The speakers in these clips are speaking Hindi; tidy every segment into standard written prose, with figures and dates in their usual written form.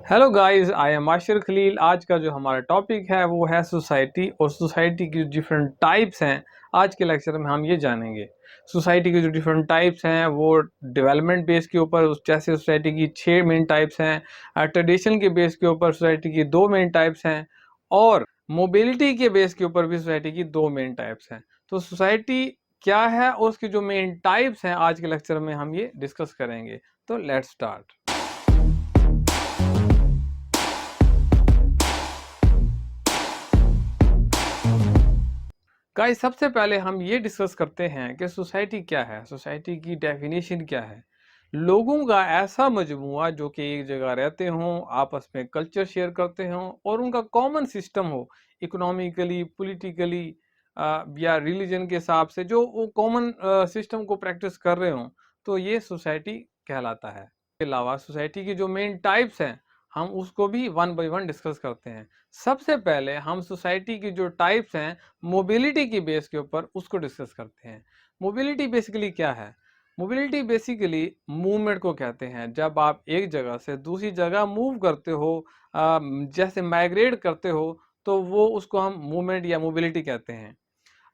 Hello guys, I am Ashir Khalil. आज का जो हमारा टॉपिक है वो है सोसाइटी और सोसाइटी की जो डिफरेंट टाइप्स हैं। आज के लेक्चर में हम ये जानेंगे सोसाइटी की जो डिफरेंट टाइप्स हैं वो डेवलपमेंट बेस के ऊपर, जैसे सोसाइटी की 6 मेन टाइप्स हैं। ट्रेडिशन के बेस के ऊपर सोसाइटी की 2 मेन टाइप्स हैं और मोबिलिटी के बेस के ऊपर भी सोसाइटी की 2 मेन टाइप्स हैं। तो सोसाइटी क्या है और उसकी जो मेन टाइप्स हैं आज के लेक्चर में हम ये डिस्कस करेंगे। तो लेट्स स्टार्ट। गाइस, सबसे पहले हम ये डिस्कस करते हैं कि सोसाइटी क्या है, सोसाइटी की डेफिनेशन क्या है। लोगों का ऐसा मजमुआ जो कि एक जगह रहते हों, आपस में कल्चर शेयर करते हों और उनका कॉमन सिस्टम हो, इकोनॉमिकली, पॉलिटिकली या रिलीजन के हिसाब से जो वो कॉमन सिस्टम को प्रैक्टिस कर रहे हों, तो ये सोसाइटी कहलाता है। इसके अलावा सोसाइटी की जो मेन टाइप्स हैं हम उसको भी वन बाय वन डिस्कस करते हैं। सबसे पहले हम सोसाइटी की जो टाइप्स हैं मोबिलिटी की बेस के ऊपर उसको डिस्कस करते हैं। मोबिलिटी बेसिकली क्या है? मोबिलिटी बेसिकली मूवमेंट को कहते हैं। जब आप एक जगह से दूसरी जगह मूव करते हो, जैसे माइग्रेट करते हो, तो वो उसको हम मूवमेंट या मोबिलिटी कहते हैं।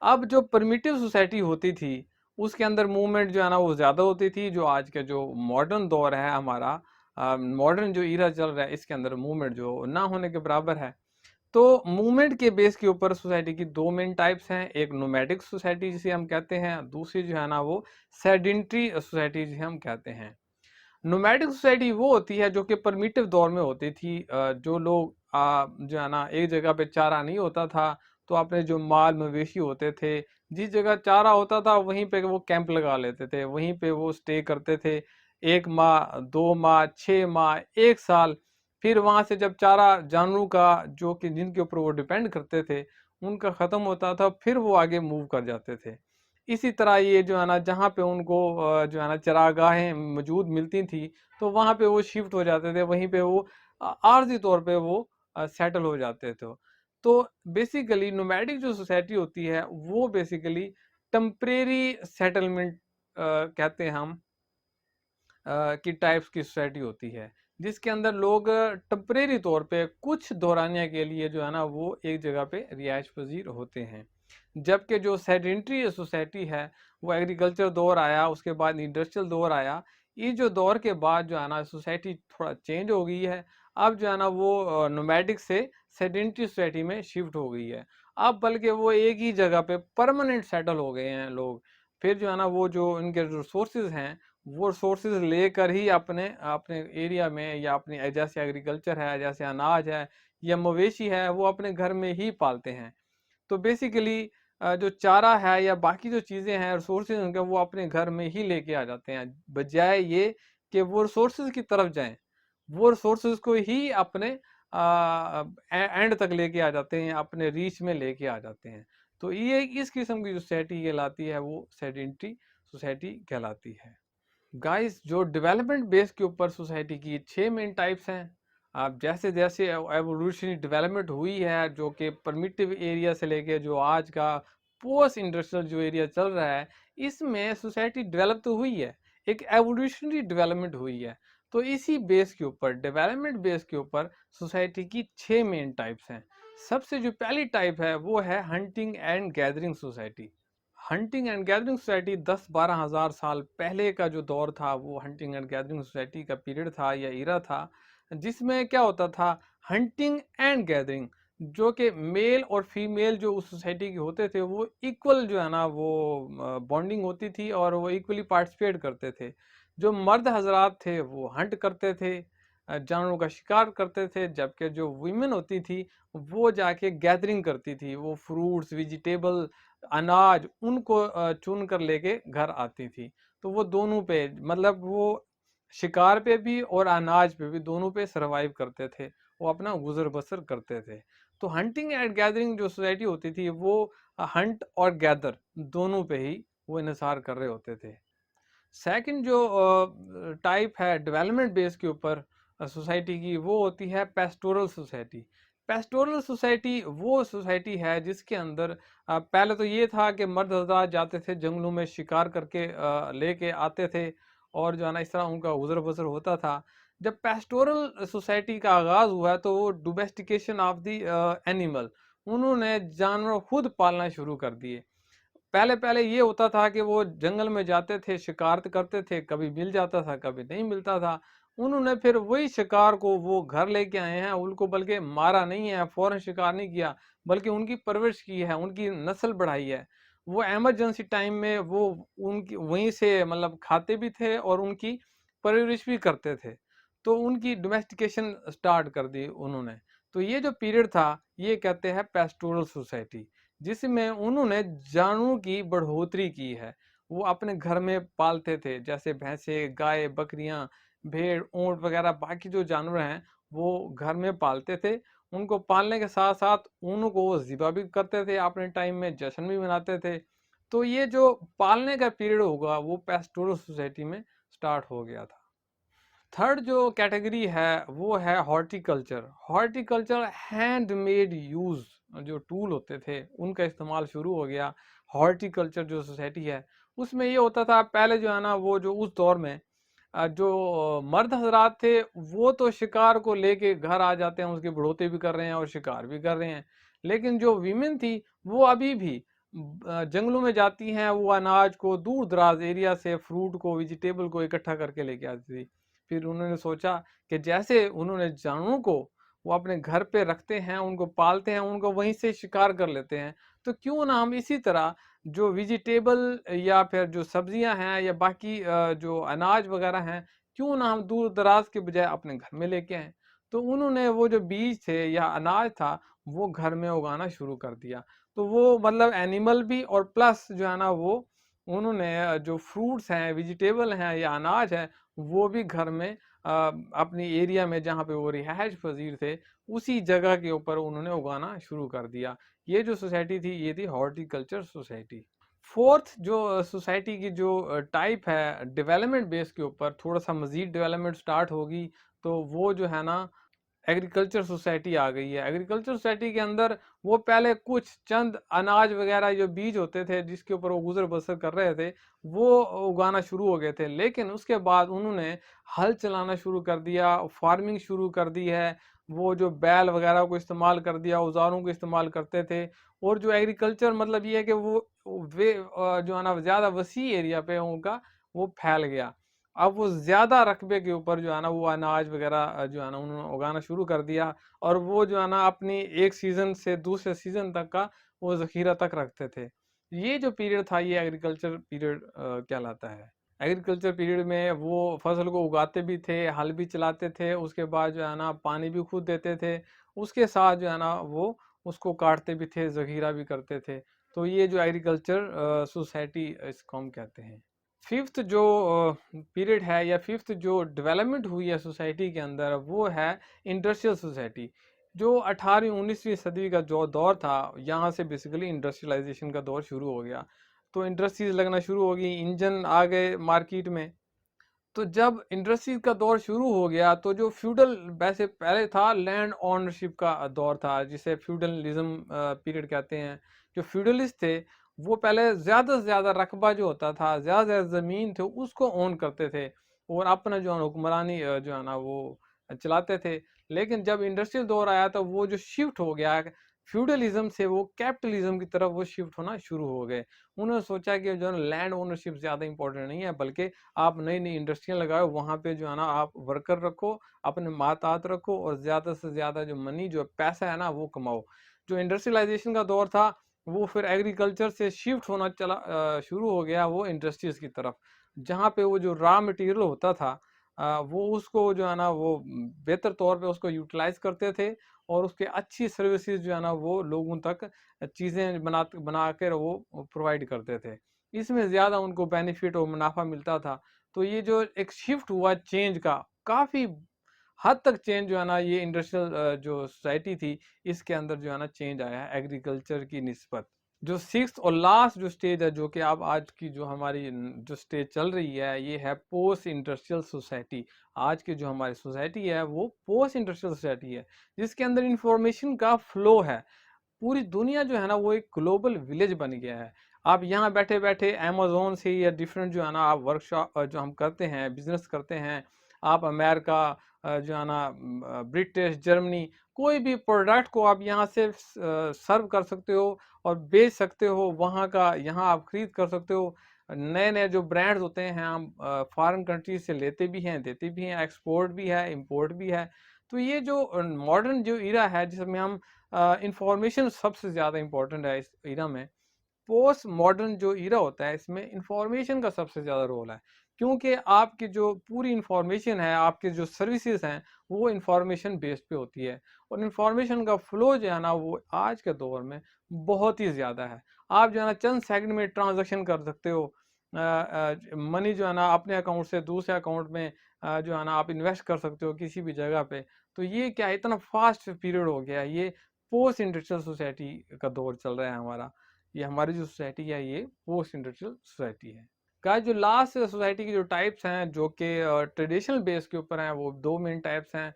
अब जो प्रिमिटिव सोसाइटी होती थी उसके अंदर मूवमेंट जो है ना वो ज़्यादा होती थी। जो आज के जो मॉडर्न दौर है हमारा, मॉडर्न जो ईरा चल रहा है, इसके अंदर मूवमेंट जो ना होने के बराबर है। तो मूवमेंट के बेस के ऊपर सोसाइटी की 2 मेन टाइप्स हैं। एक नोमैडिक सोसाइटी जिसे हम कहते हैं, दूसरी जो है ना वो सेडेंट्री सोसाइटी जिसे हम कहते हैं। नोमैडिक सोसाइटी वो होती है जो कि परमिटिव दौर में होती थी। जो लोग जो है ना एक जगह पे चारा नहीं होता था, तो अपने जो माल मवेशी होते थे, जिस जगह चारा होता था वहीं पे वो कैंप लगा लेते थे, वहीं पे वो स्टे करते थे 1 माह, 2 माह, 6 माह, 1 साल। फिर वहां से जब चारा जानवरों का जो कि जिनके ऊपर वो डिपेंड करते थे उनका खत्म होता था, फिर वो आगे मूव कर जाते थे। इसी तरह ये जो है ना जहाँ पे उनको जो है ना चरागाहें मौजूद मिलती थी, तो वहाँ पे वो शिफ्ट हो जाते थे, वहीं पे वो आर्जी तौर पे वो सेटल हो जाते थे। तो बेसिकली नोमैडिक जो सोसाइटी होती है वो बेसिकली टेम्परेरी सेटलमेंट कहते हैं हम, की टाइप्स की सोसाइटी होती है, जिसके अंदर लोग टेम्परेरी तौर पे कुछ दौरानिया के लिए जो है ना वो एक जगह पे रिहाइश पजीर होते हैं। जबकि जो सेडेंट्री सोसाइटी है वो एग्रीकल्चर दौर आया, उसके बाद इंडस्ट्रियल दौर आया। ये जो दौर के बाद जो है ना सोसाइटी थोड़ा चेंज हो गई है। अब जो है ना वो नोमैडिक से सेडेंट्री सोसाइटी में शिफ्ट हो गई है। अब बल्कि वो एक ही जगह पे परमानेंट सेटल हो गए हैं लोग। फिर जो है ना वो जो इनके रिसोर्सेज हैं वो सोर्सेज लेकर ही अपने अपने एरिया में या अपने जैसे एग्रीकल्चर है, जैसे अनाज है या मवेशी है, वो अपने घर में ही पालते हैं। तो बेसिकली जो चारा है या बाकी जो चीज़ें हैं रिसोर्सेज उनके, वो अपने घर में ही लेके आ जाते हैं, बजाय ये कि वो रिसोर्सेज की तरफ जाएं। वो रिसोर्सेज को ही अपने एंड तक लेके आ जाते हैं, अपने रीच में लेके आ जाते हैं। तो ये इस किस्म की जो सोसाइटी कहलाती है वो सेडेंट्री सोसाइटी कहलाती है। गाइस, जो डेवलपमेंट बेस के ऊपर सोसाइटी की 6 मेन टाइप्स हैं। अब जैसे जैसे एवोल्यूशनरी डेवलपमेंट हुई है, जो कि परमिटिव एरिया से लेके जो आज का पोस्ट इंडस्ट्रियल जो एरिया चल रहा है, इसमें सोसाइटी डेवलप तो हुई है, एक एवोल्यूशनरी डेवलपमेंट हुई है। तो इसी बेस के ऊपर, डेवलपमेंट बेस के ऊपर सोसाइटी की 6 मेन टाइप्स हैं। सबसे जो पहली टाइप है वो है hunting and gathering society. Hunting and gathering society 10-12 हज़ार साल पहले का जो दौर था वो हंटिंग एंड गैदरिंग सोसाइटी का पीरियड था या इरा था, जिसमें क्या होता था, हंटिंग एंड गैदरिंग, जो कि मेल और फीमेल जो उस सोसाइटी के होते थे वो इक्वल जो है ना वो बॉन्डिंग होती थी और वो इक्वली पार्टिसिपेट करते थे। जो मर्द हजरात थे वो हंट करते थे, जानवरों का शिकार करते थे, जबकि जो वीमेन होती थी वो जाके गैदरिंग करती थी, वो फ्रूट्स, वेजिटेबल, अनाज उनको चुन कर लेके घर आती थी। तो वो दोनों पे मतलब वो शिकार पे भी और अनाज पे भी दोनों पे सरवाइव करते थे, वो अपना गुजर बसर करते थे। तो हंटिंग एंड गैदरिंग जो सोसाइटी होती थी वो हंट और गैदर दोनों पे ही वो इन्हिसार कर रहे होते थे। सेकंड जो टाइप है डेवलपमेंट बेस के ऊपर सोसाइटी की, वो होती है पेस्टोरल सोसाइटी। पेस्टोरल सोसाइटी वो सोसाइटी है जिसके अंदर पहले तो ये था कि मर्द हजरात जाते थे जंगलों में शिकार करके लेके आते थे और जो है ना इस तरह उनका गुजर बसर होता था। जब पेस्टोरल सोसाइटी का आगाज हुआ है तो वो डोमेस्टिकेशन ऑफ द एनिमल, उन्होंने जानवर खुद पालना शुरू कर दिए। पहले पहले ये होता था कि वो जंगल में जाते थे, शिकार करते थे, कभी मिल जाता था, कभी नहीं मिलता था। उन्होंने फिर वही शिकार को वो घर लेके आए हैं, उनको बल्कि मारा नहीं है, फौरन शिकार नहीं किया, बल्कि उनकी परवरिश की है, उनकी नस्ल बढ़ाई है। वो इमरजेंसी टाइम में वो उनकी वहीं से मतलब खाते भी थे और उनकी परवरिश भी करते थे। तो उनकी डोमेस्टिकेशन स्टार्ट कर दी उन्होंने। तो ये जो पीरियड था, ये कहते हैं पेस्टोरल सोसाइटी, जिसमें उन्होंने जानवरों की बढ़ोतरी की है। वो अपने घर में पालते थे, जैसे भैंसे, गाय, बकरियां, भेड़, ऊंट वगैरह बाकी जो जानवर हैं, वो घर में पालते थे। उनको पालने के साथ साथ उनको वो ज़िबा भी करते थे, अपने टाइम में जश्न भी मनाते थे। तो ये जो पालने का पीरियड होगा, वो पेस्टोरल सोसाइटी में स्टार्ट हो गया था। थर्ड जो कैटेगरी है वो है हॉर्टिकल्चर। हॉर्टिकल्चर हैंडमेड यूज, जो टूल होते थे उनका इस्तेमाल शुरू हो गया। हॉर्टिकल्चर जो सोसाइटी है उसमें ये होता था, पहले जो है ना वो जो उस दौर में जो मर्द हजरात थे वो तो शिकार को लेके घर आ जाते हैं, उसकी बढ़ोतरी भी कर रहे हैं और शिकार भी कर रहे हैं। लेकिन जो वीमेन थी वो अभी भी जंगलों में जाती हैं, वो अनाज को दूर दराज एरिया से, फ्रूट को, वेजिटेबल को इकट्ठा करके लेके आती थी। फिर उन्होंने सोचा कि जैसे उन्होंने जानवरों को वो अपने घर पे रखते हैं, उनको पालते हैं, उनको वहीं से शिकार कर लेते हैं, तो क्यों ना हम इसी तरह जो वेजिटेबल या फिर जो सब्जियां हैं या बाकी जो अनाज वगैरह हैं, क्यों ना हम दूर दराज के बजाय अपने घर में लेके आए। तो उन्होंने वो जो बीज थे या अनाज था वो घर में उगाना शुरू कर दिया। तो वो मतलब एनिमल भी और प्लस जो है ना वो उन्होंने जो फ्रूट्स हैं, वेजिटेबल हैं या अनाज है, वो भी घर में अपनी एरिया में जहाँ पे वो रिहाइश पजीर थे, उसी जगह के ऊपर उन्होंने उगाना शुरू कर दिया। ये जो सोसाइटी थी ये थी हॉर्टिकल्चर सोसाइटी। फोर्थ जो सोसाइटी की जो टाइप है डेवलपमेंट बेस के ऊपर, थोड़ा सा मजीद डेवलपमेंट स्टार्ट होगी, तो वो जो है ना एग्रीकल्चर सोसाइटी आ गई है। एग्रीकल्चर सोसाइटी के अंदर वो पहले कुछ चंद अनाज वगैरह जो बीज होते थे जिसके ऊपर वो गुजर बसर कर रहे थे, वो उगाना शुरू हो गए थे। लेकिन उसके बाद उन्होंने हल चलाना शुरू कर दिया, फार्मिंग शुरू कर दी है। वो जो बैल वगैरह को इस्तेमाल कर दिया, औजारों को इस्तेमाल करते थे। और जो एग्रीकल्चर मतलब ये है कि वे जो है ना ज़्यादा वसी एरिया पे उनका वो फैल गया। अब वो ज़्यादा रकबे के ऊपर जो है ना वो अनाज वगैरह जो है ना उन्होंने उगाना शुरू कर दिया। और वो जो है ना अपनी एक सीज़न से दूसरे सीज़न तक का वो ज़ख़ीरा तक रखते थे। ये जो पीरियड था ये एग्रीकल्चर पीरियड कहलाता है। एग्रीकल्चर पीरियड में वो फसल को उगाते भी थे, हल भी चलाते थे, उसके बाद जो है ना पानी भी खुद देते थे। उसके साथ जो है ना वो उसको काटते भी थे, ज़ख़ीरा भी करते थे। तो ये जो एग्रीकल्चर सोसाइटी इसको हम कहते हैं। फिफ्थ जो पीरियड है या फिफ्थ जो डेवलपमेंट हुई है सोसाइटी के अंदर, वो है इंडस्ट्रियल सोसाइटी। जो 18वीं 19वीं सदी का जो दौर था, यहाँ से बेसिकली इंडस्ट्रियलाइजेशन का दौर शुरू हो गया। तो इंडस्ट्रीज लगना शुरू हो गई, इंजन आ गए मार्केट में। तो जब इंडस्ट्रीज का दौर शुरू हो गया तो जो फ्यूडल, वैसे पहले था लैंड ओनरशिप का दौर था, जिसे फ्यूडलिज्म पीरियड कहते हैं। जो फ्यूडलिस्ट थे वो पहले ज़्यादा से ज़्यादा रकबा जो होता था, ज़्यादा से ज़्यादा ज़मीन थे उसको ओन करते थे और अपना जो है ना हुक्मरानी जो है ना वो चलाते थे। लेकिन जब इंडस्ट्रियल दौर आया तो वो जो शिफ्ट हो गया फ्यूडलिज्म से, वो कैपिटलिज्म की तरफ वो शिफ्ट होना शुरू हो गए। उन्होंने सोचा कि जो है लैंड ओनरशिप ज़्यादा इंपॉर्टेंट नहीं है, बल्कि आप नई नई इंडस्ट्रियाँ लगाओ, वहाँ पे जो है ना आप वर्कर रखो, अपने मातात रखो और ज़्यादा से ज़्यादा जो मनी, जो पैसा है ना वो कमाओ। जो इंडस्ट्रियलाइजेशन का दौर था वो फिर एग्रीकल्चर से शिफ्ट होना शुरू हो गया वो इंडस्ट्रीज की तरफ, जहाँ पे वो जो रॉ मटेरियल होता था वो उसको जो है ना वो बेहतर तौर पे उसको यूटिलाइज करते थे और उसके अच्छी सर्विसेज जो है ना वो लोगों तक चीज़ें बना कर वो प्रोवाइड करते थे। इसमें ज़्यादा उनको बेनिफिट और मुनाफा मिलता था। तो ये जो एक शिफ्ट हुआ चेंज का, काफ़ी हद तक चेंज जो है ना ये इंडस्ट्रियल जो सोसाइटी थी इसके अंदर जो है ना चेंज आया है एग्रीकल्चर की निस्बत। जो सिक्स्थ और लास्ट जो स्टेज है, जो कि अब आज की जो हमारी जो स्टेज चल रही है, ये है पोस्ट इंडस्ट्रियल सोसाइटी। आज की जो हमारी सोसाइटी है वो पोस्ट इंडस्ट्रियल सोसाइटी है, जिसके अंदर इंफॉर्मेशन का फ्लो है। पूरी दुनिया जो है ना वो एक ग्लोबल विलेज बन गया है। आप यहाँ बैठे बैठे अमेज़न से या डिफरेंट जो है ना आप वर्कशॉप जो हम करते हैं, बिजनेस करते हैं, आप अमेरिका जो है ना ब्रिटिश, जर्मनी, कोई भी प्रोडक्ट को आप यहाँ से सर्व कर सकते हो और बेच सकते हो, वहाँ का यहाँ आप खरीद कर सकते हो। नए-नए जो ब्रांड्स होते हैं हम फॉरेन कंट्रीज से लेते भी हैं, देते भी हैं, एक्सपोर्ट भी है, इंपोर्ट भी है। तो ये जो मॉडर्न जो ईरा है जिसमें हम इंफॉर्मेशन सबसे ज़्यादा इम्पोर्टेंट है इस ईरा में। पोस्ट मॉडर्न जो ईरा होता है इसमें इंफॉर्मेशन का सबसे ज़्यादा रोल है, क्योंकि आपकी जो पूरी इंफॉर्मेशन है, आपके जो सर्विसेज हैं, वो इंफॉर्मेशन बेस्ड पे होती है और इंफॉर्मेशन का फ्लो जो है ना वो आज के दौर में बहुत ही ज़्यादा है। आप जो है ना चंद सेकंड में ट्रांजैक्शन कर सकते हो। मनी जो है ना अपने अकाउंट से दूसरे अकाउंट में जो है ना आप इन्वेस्ट कर सकते हो किसी भी जगह पे। तो ये क्या है, इतना फास्ट पीरियड हो गया है, ये पोस्ट इंडस्ट्रियल सोसाइटी का दौर चल रहा है हमारा। ये हमारी जो सोसाइटी है ये पोस्ट इंडस्ट्रियल सोसाइटी है। गाइस जो लास्ट सोसाइटी की जो टाइप्स हैं जो कि ट्रेडिशनल बेस के ऊपर हैं वो दो मेन टाइप्स हैं।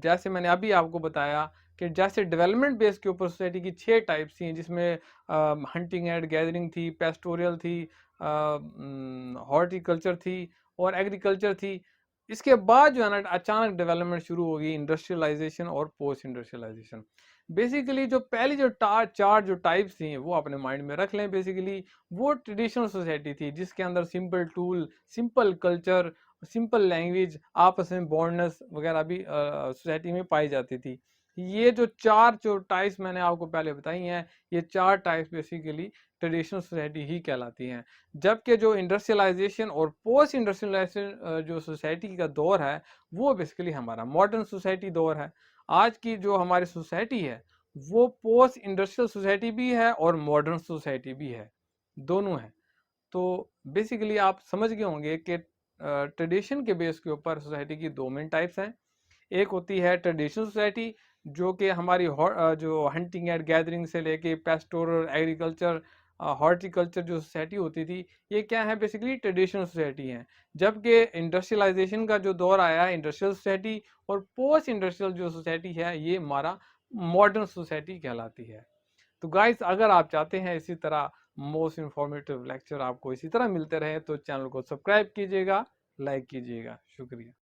जैसे मैंने अभी आपको बताया कि जैसे डेवलपमेंट बेस के ऊपर सोसाइटी की 6 टाइप्स थी जिसमें हंटिंग एंड गैदरिंग थी, पेस्टोरियल थी, हॉर्टिकल्चर थी और एग्रीकल्चर थी। इसके बाद जो है ना अचानक डेवलपमेंट शुरू हो गई इंडस्ट्रियलाइजेशन और पोस्ट इंडस्ट्रियलाइजेशन। बेसिकली जो पहली जो चार जो टाइप्स थी वो अपने माइंड में रख लें। बेसिकली वो ट्रेडिशनल सोसाइटी थी जिसके अंदर simple tool, simple culture, simple language, आपस में बॉन्डनेस वगैरह भी सोसाइटी में पाई जाती थी। ये जो चार जो टाइप्स मैंने आपको पहले बताई हैं, ये चार टाइप्स बेसिकली ट्रेडिशनल सोसाइटी ही कहलाती हैं। जबकि जो इंडस्ट्रियलाइजेशन और पोस्ट इंडस्ट्रियलाइजेशन जो सोसाइटी का दौर है वो बेसिकली हमारा मॉडर्न सोसाइटी दौर है। आज की जो हमारी सोसाइटी है वो पोस्ट इंडस्ट्रियल सोसाइटी भी है और मॉडर्न सोसाइटी भी है, दोनों है। तो बेसिकली आप समझ गए होंगे कि ट्रेडिशन के बेस के ऊपर सोसाइटी की दो मेन टाइप्स हैं। एक होती है ट्रेडिशनल सोसाइटी जो कि हमारी जो हंटिंग एंड गैदरिंग से लेके पेस्टोरल एग्रीकल्चर हॉर्टिकल्चर जो सोसाइटी होती थी, ये क्या है बेसिकली ट्रेडिशनल सोसाइटी है। जबकि इंडस्ट्रियलाइजेशन का जो दौर आया है इंडस्ट्रियल सोसाइटी और पोस्ट इंडस्ट्रियल जो सोसाइटी है ये हमारा मॉडर्न सोसाइटी कहलाती है। तो गाइस अगर आप चाहते हैं इसी तरह मोस्ट इन्फॉर्मेटिव लेक्चर आपको इसी तरह मिलते रहे तो चैनल को सब्सक्राइब कीजिएगा, लाइक कीजिएगा। शुक्रिया।